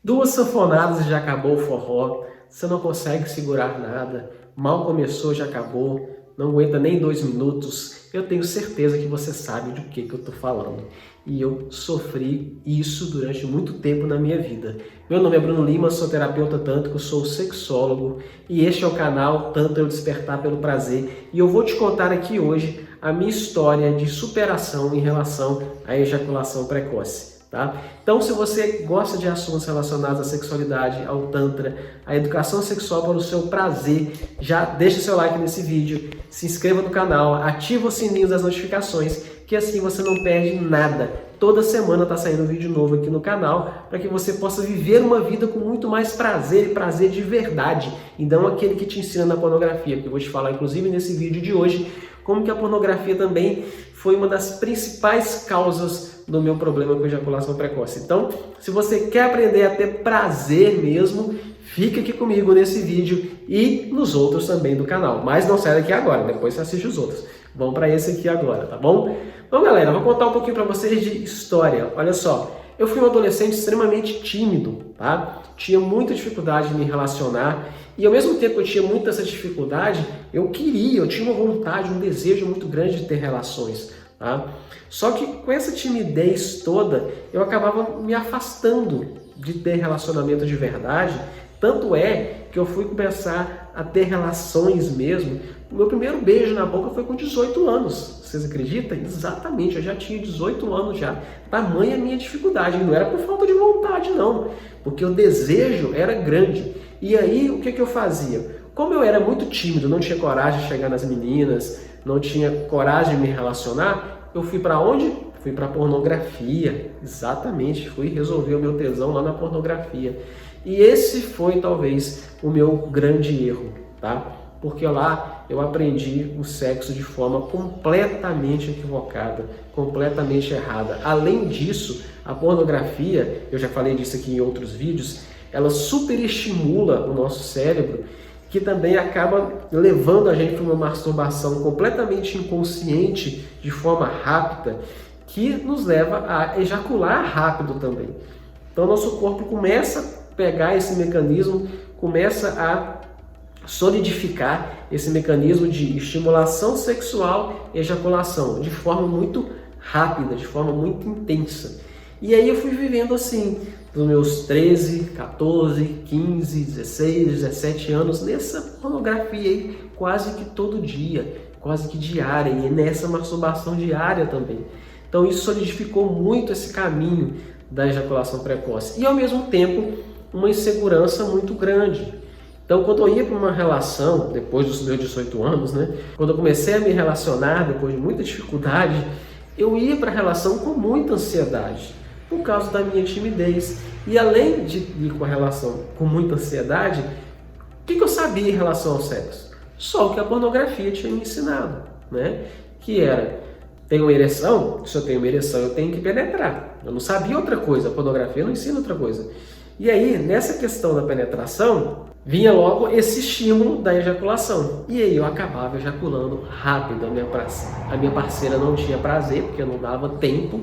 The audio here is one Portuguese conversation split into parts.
Duas sanfonadas e já acabou o forró, você não consegue segurar nada, mal começou já acabou, não aguenta nem 2 minutos. Eu tenho certeza que você sabe do que eu estou falando. E eu sofri isso durante muito tempo na minha vida. Meu nome é Bruno Lima, sou terapeuta tântrico, sou sexólogo e este é o canal Tantra Eu Despertar Pelo Prazer. E eu vou te contar aqui hoje a minha história de superação em relação à ejaculação precoce. Tá? Então, se você gosta de assuntos relacionados à sexualidade, ao tantra, à educação sexual para o seu prazer, já deixa seu like nesse vídeo, se inscreva no canal, ativa o sininho das notificações, que assim você não perde nada. Toda semana está saindo um vídeo novo aqui no canal, para que você possa viver uma vida com muito mais prazer e prazer de verdade, e não aquele que te ensina na pornografia, porque eu vou te falar, inclusive, nesse vídeo de hoje, como que a pornografia também foi uma das principais causas do meu problema com ejaculação precoce. Então, se você quer aprender a ter prazer mesmo, fica aqui comigo nesse vídeo e nos outros também do canal. Mas não sai daqui agora, depois você assiste os outros. Vamos para esse aqui agora, tá bom? Então, galera, vou contar um pouquinho para vocês de história. Olha só, eu fui um adolescente extremamente tímido, tá? Tinha muita dificuldade de me relacionar e ao mesmo tempo que eu tinha muita essa dificuldade, eu tinha uma vontade, um desejo muito grande de ter relações, tá? Só que com essa timidez toda, eu acabava me afastando de ter relacionamento de verdade. Tanto é que eu fui começar a ter relações mesmo. O meu primeiro beijo na boca foi com 18 anos. Vocês acreditam? Exatamente, eu já tinha 18 anos já. Tamanha a minha dificuldade. E não era por falta de vontade, não. Porque o desejo era grande. E aí, o que eu fazia? Como eu era muito tímido, não tinha coragem de chegar nas meninas, não tinha coragem de me relacionar, eu fui para onde? Fui para pornografia, exatamente, fui resolver o meu tesão lá na pornografia. E esse foi talvez o meu grande erro, tá? Porque lá eu aprendi o sexo de forma completamente equivocada, completamente errada. Além disso, a pornografia, eu já falei disso aqui em outros vídeos, ela superestimula o nosso cérebro, que também acaba levando a gente para uma masturbação completamente inconsciente, de forma rápida, que nos leva a ejacular rápido também. Então nosso corpo começa a pegar esse mecanismo, começa a solidificar esse mecanismo de estimulação sexual e ejaculação, de forma muito rápida, de forma muito intensa. E aí eu fui vivendo assim, dos meus 13, 14, 15, 16, 17 anos, nessa pornografia aí, quase que todo dia, quase que diária, e nessa masturbação diária também. Então isso solidificou muito esse caminho da ejaculação precoce. E ao mesmo tempo, uma insegurança muito grande. Então quando eu ia para uma relação, depois dos meus 18 anos, né, quando eu comecei a me relacionar, depois de muita dificuldade, eu ia para a relação com muita ansiedade, por causa da minha timidez. E além de ir com a relação com muita ansiedade, o que eu sabia em relação ao sexo? Só o que a pornografia tinha me ensinado, né? Que era, tenho uma ereção? Se eu tenho uma ereção, eu tenho que penetrar. Eu não sabia outra coisa, a pornografia não ensina outra coisa. E aí, nessa questão da penetração, vinha logo esse estímulo da ejaculação. E aí eu acabava ejaculando rápido, a minha parceira não tinha prazer, porque eu não dava tempo.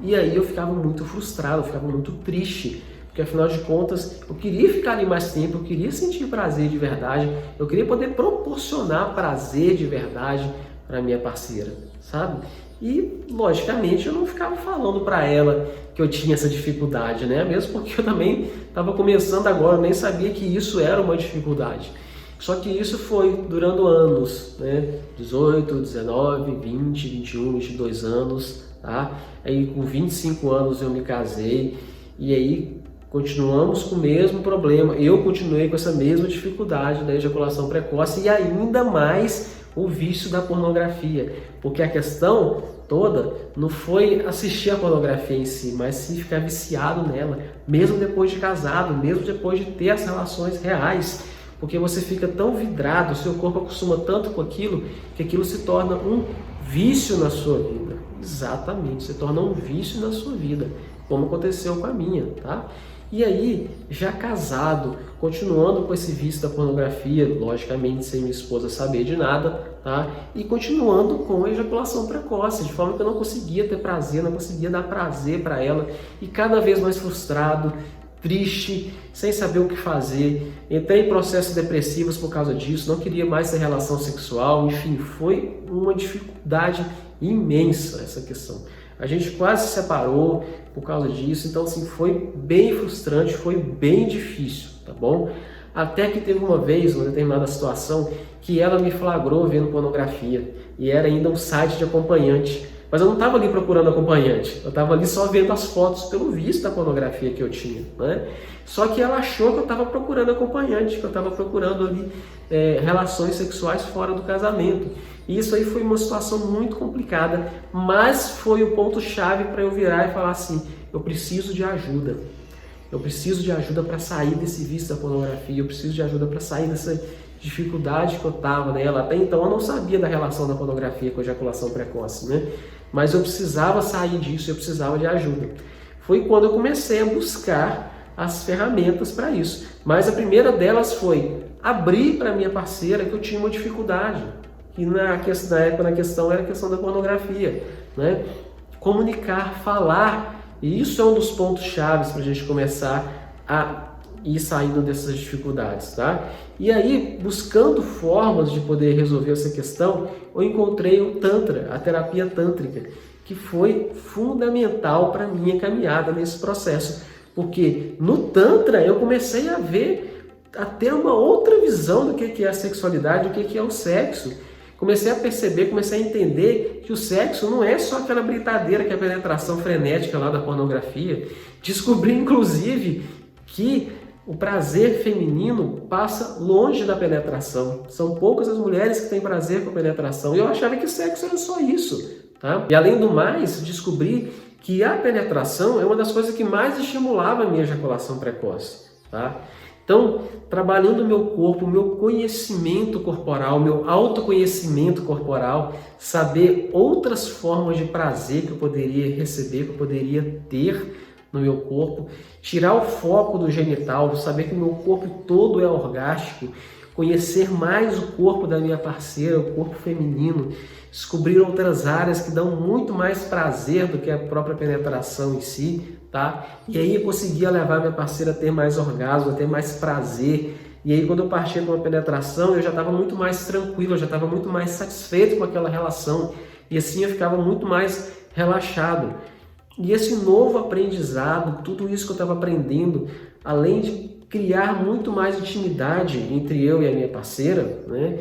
E aí eu ficava muito frustrado, eu ficava muito triste, porque afinal de contas eu queria ficar ali mais tempo, eu queria sentir prazer de verdade, eu queria poder proporcionar prazer de verdade para minha parceira, sabe? E logicamente eu não ficava falando para ela que eu tinha essa dificuldade, né? Mesmo porque eu também estava começando agora, eu nem sabia que isso era uma dificuldade. Só que isso foi durando anos, né? 18, 19, 20, 21, 22 anos, tá? Aí com 25 anos eu me casei e aí continuamos com o mesmo problema. Eu continuei com essa mesma dificuldade da ejaculação precoce e ainda mais o vício da pornografia. Porque a questão toda não foi assistir a pornografia em si, mas sim ficar viciado nela, mesmo depois de casado, mesmo depois de ter as relações reais. Porque você fica tão vidrado, o seu corpo acostuma tanto com aquilo, que aquilo se torna um vício na sua vida. Exatamente, se torna um vício na sua vida, como aconteceu com a minha, tá? E aí, já casado, continuando com esse vício da pornografia, logicamente sem minha esposa saber de nada, tá? E continuando com a ejaculação precoce, de forma que eu não conseguia ter prazer, não conseguia dar prazer para ela, e cada vez mais frustrado, triste, sem saber o que fazer. Entrei em processos depressivos por causa disso, não queria mais ter relação sexual, enfim, foi uma dificuldade imensa essa questão. A gente quase se separou por causa disso, então assim, foi bem frustrante, foi bem difícil, tá bom? Até que teve uma vez, uma determinada situação, que ela me flagrou vendo pornografia, e era ainda um site de acompanhante. Mas eu não estava ali procurando acompanhante, eu estava ali só vendo as fotos pelo visto da pornografia que eu tinha, né? Só que ela achou que eu estava procurando acompanhante, que eu estava procurando ali relações sexuais fora do casamento. E isso aí foi uma situação muito complicada, mas foi o ponto-chave para eu virar e falar assim, eu preciso de ajuda. Eu preciso de ajuda para sair desse vício da pornografia, eu preciso de ajuda para sair dessa dificuldade que eu estava nela. Até então eu não sabia da relação da pornografia com a ejaculação precoce, né? Mas eu precisava sair disso, eu precisava de ajuda. Foi quando eu comecei a buscar as ferramentas para isso. Mas a primeira delas foi abrir para minha parceira que eu tinha uma dificuldade. Que na época na questão era a questão da pornografia, né? Comunicar, falar, e isso é um dos pontos chaves para a gente começar a ir saindo dessas dificuldades, tá? E aí, buscando formas de poder resolver essa questão, eu encontrei o Tantra, a terapia tântrica, que foi fundamental para a minha caminhada nesse processo, porque no Tantra eu comecei a ter uma outra visão do que é a sexualidade, do que é o sexo. Comecei a perceber, comecei a entender que o sexo não é só aquela brincadeira que é a penetração frenética lá da pornografia. Descobri, inclusive, que o prazer feminino passa longe da penetração. São poucas as mulheres que têm prazer com a penetração. E eu achava que sexo era só isso, tá? E além do mais, descobri que a penetração é uma das coisas que mais estimulava a minha ejaculação precoce, tá? Então, trabalhando o meu corpo, o meu conhecimento corporal, o meu autoconhecimento corporal, saber outras formas de prazer que eu poderia receber, que eu poderia ter no meu corpo, tirar o foco do genital, saber que o meu corpo todo é orgástico, conhecer mais o corpo da minha parceira, o corpo feminino, descobrir outras áreas que dão muito mais prazer do que a própria penetração em si, tá? E aí eu conseguia levar minha parceira a ter mais orgasmo, a ter mais prazer. E aí quando eu partia com a penetração, eu já estava muito mais tranquilo, eu já estava muito mais satisfeito com aquela relação. E assim eu ficava muito mais relaxado. E esse novo aprendizado, tudo isso que eu estava aprendendo, além de criar muito mais intimidade entre eu e a minha parceira, né?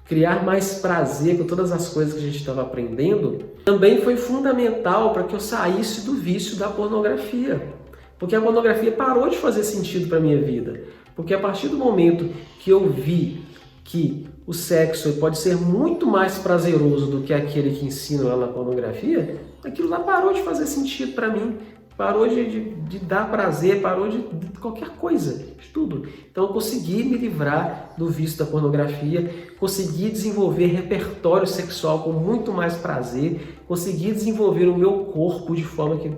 Criar mais prazer com todas as coisas que a gente estava aprendendo, também foi fundamental para que eu saísse do vício da pornografia. Porque a pornografia parou de fazer sentido para a minha vida. Porque a partir do momento que eu vi que o sexo pode ser muito mais prazeroso do que aquele que ensina lá na pornografia, aquilo lá parou de fazer sentido para mim. Parou de dar prazer, parou de qualquer coisa, de tudo. Então eu consegui me livrar do vício da pornografia, consegui desenvolver repertório sexual com muito mais prazer, consegui desenvolver o meu corpo de forma que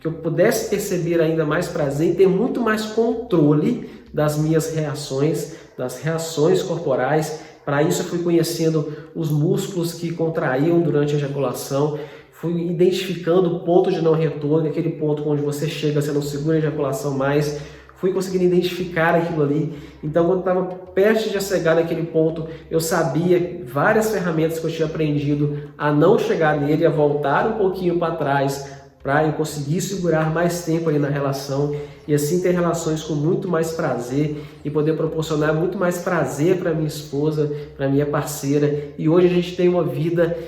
eu pudesse perceber ainda mais prazer e ter muito mais controle das minhas reações, das reações corporais. Para isso eu fui conhecendo os músculos que contraíam durante a ejaculação, fui identificando o ponto de não retorno, aquele ponto onde você chega, você não segura a ejaculação mais, fui conseguindo identificar aquilo ali. Então, quando estava perto de chegar naquele ponto, eu sabia várias ferramentas que eu tinha aprendido a não chegar nele, a voltar um pouquinho para trás, para eu conseguir segurar mais tempo ali na relação e assim ter relações com muito mais prazer e poder proporcionar muito mais prazer para minha esposa, para minha parceira. E hoje a gente tem uma vida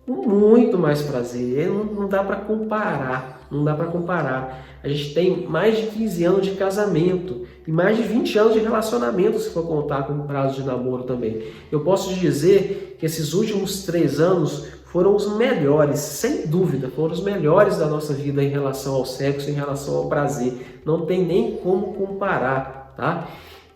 com muito mais prazer, não dá para comparar, não dá para comparar. A gente tem mais de 15 anos de casamento e mais de 20 anos de relacionamento, se for contar com o prazo de namoro também. Eu posso dizer que esses últimos 3 anos foram os melhores, sem dúvida, foram os melhores da nossa vida em relação ao sexo, em relação ao prazer. Não tem nem como comparar, tá?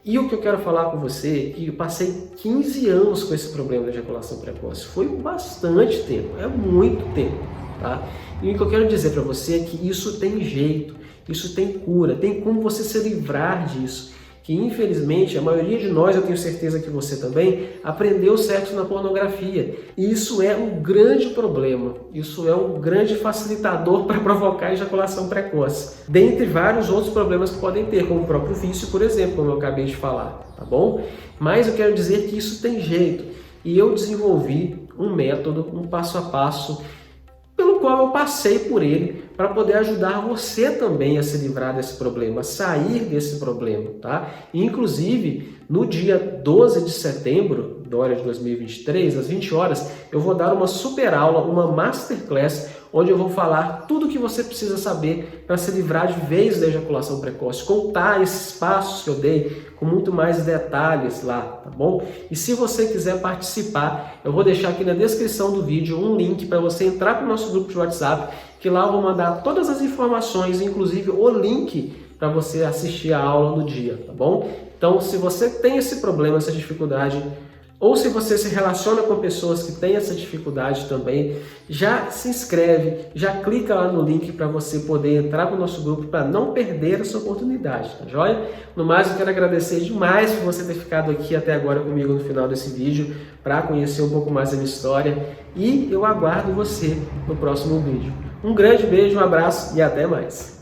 E o que eu quero falar com você é que eu passei 15 anos com esse problema da ejaculação precoce. Foi bastante tempo, é muito tempo, tá? E o que eu quero dizer para você é que isso tem jeito, isso tem cura, tem como você se livrar disso. que infelizmente a maioria de nós, eu tenho certeza que você também, aprendeu sexo na pornografia. E isso é um grande problema, isso é um grande facilitador para provocar ejaculação precoce. Dentre vários outros problemas que podem ter, como o próprio vício, por exemplo, como eu acabei de falar, tá bom? Mas eu quero dizer que isso tem jeito. E eu desenvolvi um método, um passo a passo, pelo qual eu passei por ele para poder ajudar você também a se livrar desse problema, a sair desse problema, tá? Inclusive, no dia 12 de setembro do ano de 2023, às 20 horas, eu vou dar uma super aula, uma masterclass, onde eu vou falar tudo o que você precisa saber para se livrar de vez da ejaculação precoce, contar esses passos que eu dei com muito mais detalhes lá, tá bom? E se você quiser participar, eu vou deixar aqui na descrição do vídeo um link para você entrar para o nosso grupo de WhatsApp, que lá eu vou mandar todas as informações, inclusive o link para você assistir a aula no dia, tá bom? Então, se você tem esse problema, essa dificuldade, ou se você se relaciona com pessoas que têm essa dificuldade também, já se inscreve, já clica lá no link para você poder entrar para o nosso grupo para não perder essa oportunidade, tá joia? No mais, eu quero agradecer demais por você ter ficado aqui até agora comigo no final desse vídeo para conhecer um pouco mais da minha história e eu aguardo você no próximo vídeo. Um grande beijo, um abraço e até mais!